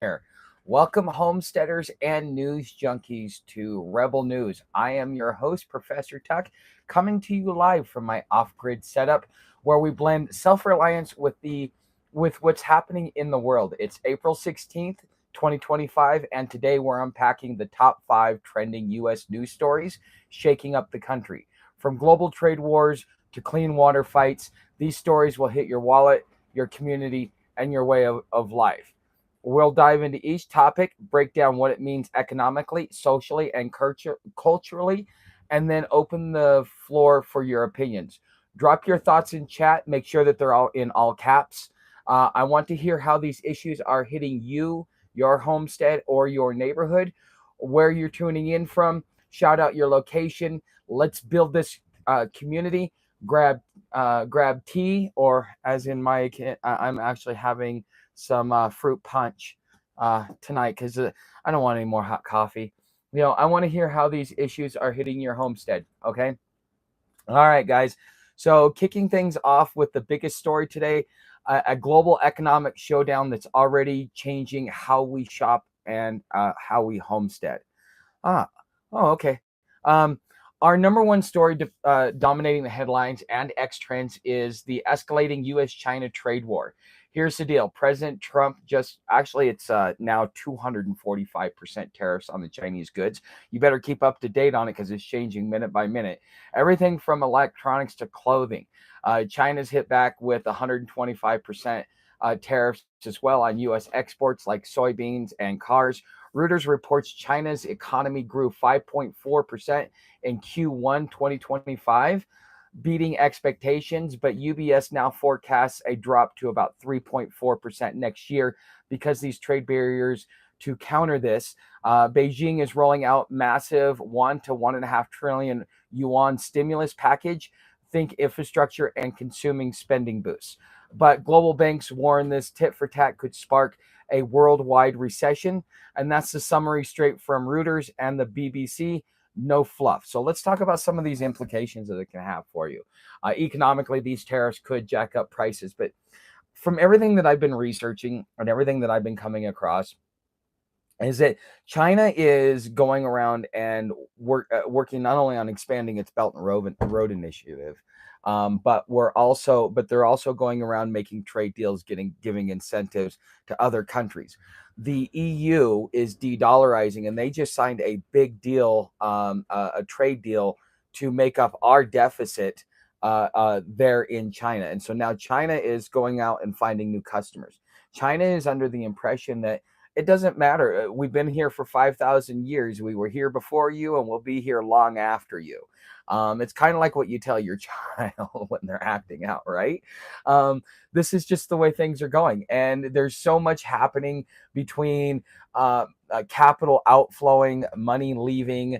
here. Welcome, homesteaders and news junkies, to Rebel News. I am your host, Professor Tuck, coming to you live from my off-grid setup, where we blend self-reliance with what's happening in the world. It's April 16th, 2025, and today we're unpacking the top 5 trending U.S. news stories shaking up the country. From global trade wars to clean water fights, these stories will hit your wallet, your community, and your way of life. We'll dive into each topic, break down what it means economically, socially, and culturally, and then open the floor for your opinions. Drop your thoughts in chat. Make sure that they're all in all caps. I want to hear how these issues are hitting you, your homestead, or your neighborhood, where you're tuning in from. Shout out your location. Let's build this community. Grab tea, or as in my, I'm actually having some fruit punch tonight because I don't want any more hot coffee. I want to hear how these issues are hitting your homestead. Okay. All right, guys. So, kicking things off with the biggest story today, a global economic showdown that's already changing how we shop and how we homestead. Ah, oh, okay. Our number one story dominating the headlines and X trends is the escalating U.S. China trade war. Here's the deal. President Trump just actually, it's now 245% tariffs on the Chinese goods. You better keep up to date on it because it's changing minute by minute. Everything from electronics to clothing. China's hit back with 125% tariffs as well on U.S. exports like soybeans and cars. Reuters reports China's economy grew 5.4% in Q1 2025, beating expectations, but UBS now forecasts a drop to about 3.4% next year because these trade barriers. To counter this, Beijing is rolling out massive 1 to 1.5 trillion yuan stimulus package. Think infrastructure and consuming spending boosts. But global banks warn this tit for tat could spark a worldwide recession. And that's the summary straight from Reuters and the BBC. No fluff. So let's talk about some of these implications that it can have for you. Economically, these tariffs could jack up prices. But from everything that I've been researching and everything that I've been coming across, is that China is going around and working not only on expanding its Belt and Road Initiative, but they're also going around making trade deals, giving incentives to other countries. The EU is de-dollarizing, and they just signed a big deal, a trade deal to make up our deficit there in China. And so now China is going out and finding new customers. China is under the impression that it doesn't matter. We've been here for 5,000 years. We were here before you, and we'll be here long after you. It's kind of like what you tell your child when they're acting out, right? This is just the way things are going. And there's so much happening between capital outflowing, money leaving,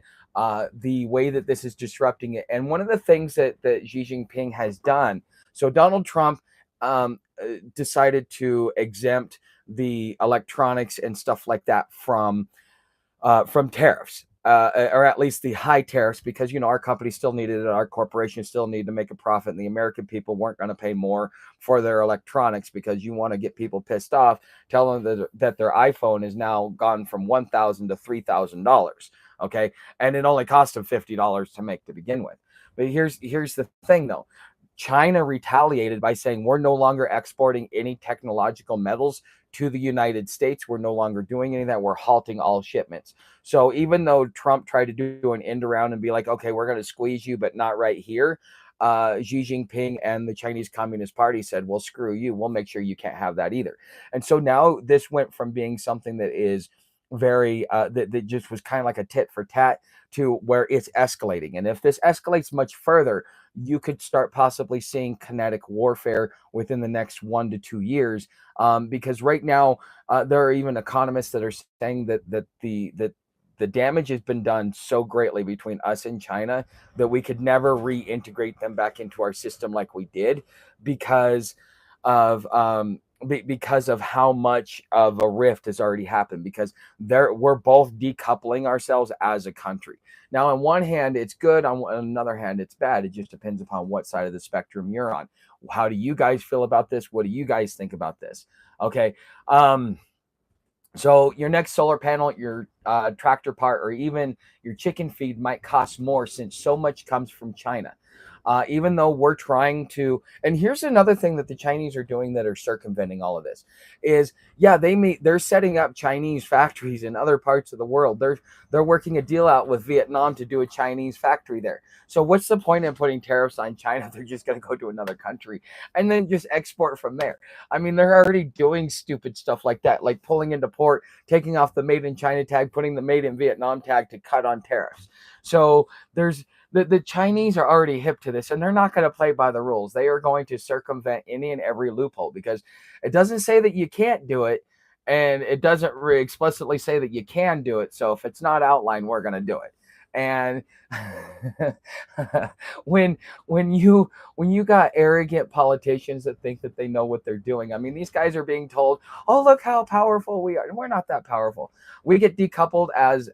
the way that this is disrupting it. And one of the things that Xi Jinping has done, so Donald Trump decided to exempt the electronics and stuff like that from tariffs, or at least the high tariffs, because our company still needed it, our corporation still needed to make a profit, and the American people weren't going to pay more for their electronics because you want to get people pissed off, tell them that their iPhone is now gone from $1,000 to $3,000. Okay, and it only cost them $50 to make to begin with. But here's the thing, though. China retaliated by saying we're no longer exporting any technological metals to the United States. We're no longer doing any of that. We're halting all shipments. So even though Trump tried to do an end around and be like, okay, we're going to squeeze you, but not right here, Xi Jinping and the Chinese Communist Party said, well, screw you. We'll make sure you can't have that either. And so now this went from being something that is very that just was kind of like a tit for tat to where it's escalating. And if this escalates much further, you could start possibly seeing kinetic warfare within the next 1 to 2 years. Because right now, there are even economists that are saying that the damage has been done so greatly between us and China that we could never reintegrate them back into our system like we did because of how much of a rift has already happened, because we're both decoupling ourselves as a country. Now, on one hand, it's good. On another hand, it's bad. It just depends upon what side of the spectrum you're on. How do you guys feel about this? What do you guys think about this? Okay. So your next solar panel, your tractor part, or even your chicken feed might cost more since so much comes from China. Even though we're trying to, and here's another thing that the Chinese are doing that are circumventing all of this is, yeah, they're setting up Chinese factories in other parts of the world. They're working a deal out with Vietnam to do a Chinese factory there. So what's the point in putting tariffs on China? They're just going to go to another country and then just export from there. I mean, they're already doing stupid stuff like that, like pulling into port, taking off the made in China tag, putting the made in Vietnam tag to cut on tariffs. So there's the Chinese are already hip to this, and they're not going to play by the rules. They are going to circumvent any and every loophole because it doesn't say that you can't do it, and it doesn't explicitly say that you can do it. So if it's not outlined, we're going to do it. And when when you got arrogant politicians that think that they know what they're doing, I mean, these guys are being told, "Oh, look how powerful we are." We're not that powerful. We get decoupled as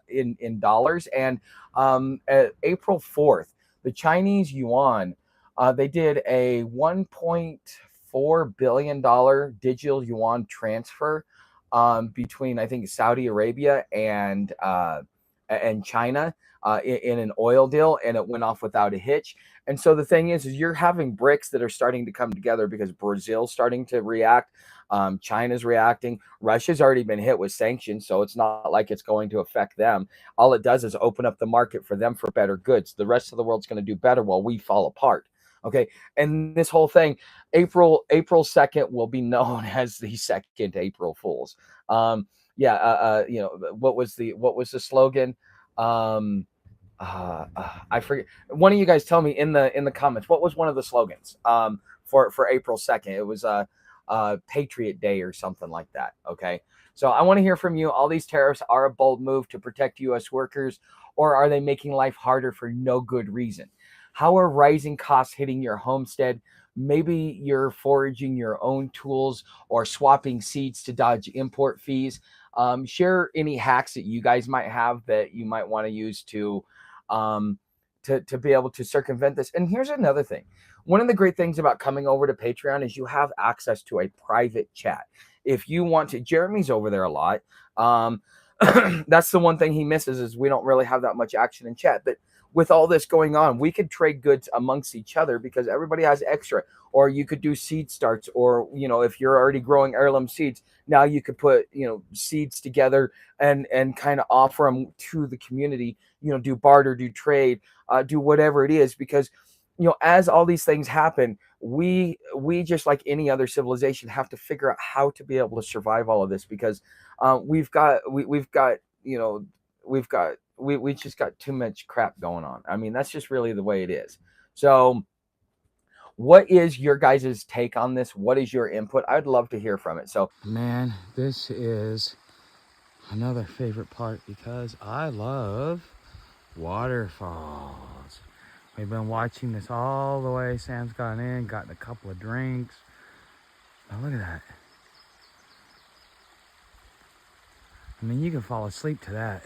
in dollars, and April 4th, the Chinese yuan, they did a $1.4 billion digital yuan transfer between, I think, Saudi Arabia and China in an oil deal, and it went off without a hitch. And so the thing is you're having BRICS that are starting to come together because Brazil's starting to react. China's reacting. Russia's already been hit with sanctions, so it's not like it's going to affect them. All it does is open up the market for them for better goods. The rest of the world's going to do better while we fall apart. Okay, and this whole thing, April 2nd will be known as the second April Fools. Yeah, what was the slogan? Um, I forget. One of you guys tell me in the comments what was one of the slogans for April 2nd. It was Patriot Day or something like that. Okay, so I want to hear from you. All these tariffs are a bold move to protect U.S. workers, or are they making life harder for no good reason? How are rising costs hitting your homestead? Maybe you're foraging your own tools or swapping seeds to dodge import fees. Share any hacks that you guys might have that you might want to use um, to be able to circumvent this. And here's another thing. One of the great things about coming over to Patreon is you have access to a private chat. If you want to, Jeremy's over there a lot. Um, that's the one thing he misses is we don't really have that much action in chat. But with all this going on, we could trade goods amongst each other because everybody has extra. Or you could do seed starts, or if you're already growing heirloom seeds, now you could put seeds together and kind of offer them to the community. Do barter, do trade, do whatever it is, because as all these things happen, we just like any other civilization have to figure out how to be able to survive all of this, because we've got we just got too much crap going on. I mean, that's just really the way it is. So what is your guys' take on this? What is your input? I'd love to hear from it. So Man, this is another favorite part because I love waterfalls. We've been watching this all the way. Sam's gotten in, gotten a couple of drinks. Oh, look at that. I mean, you can fall asleep to that.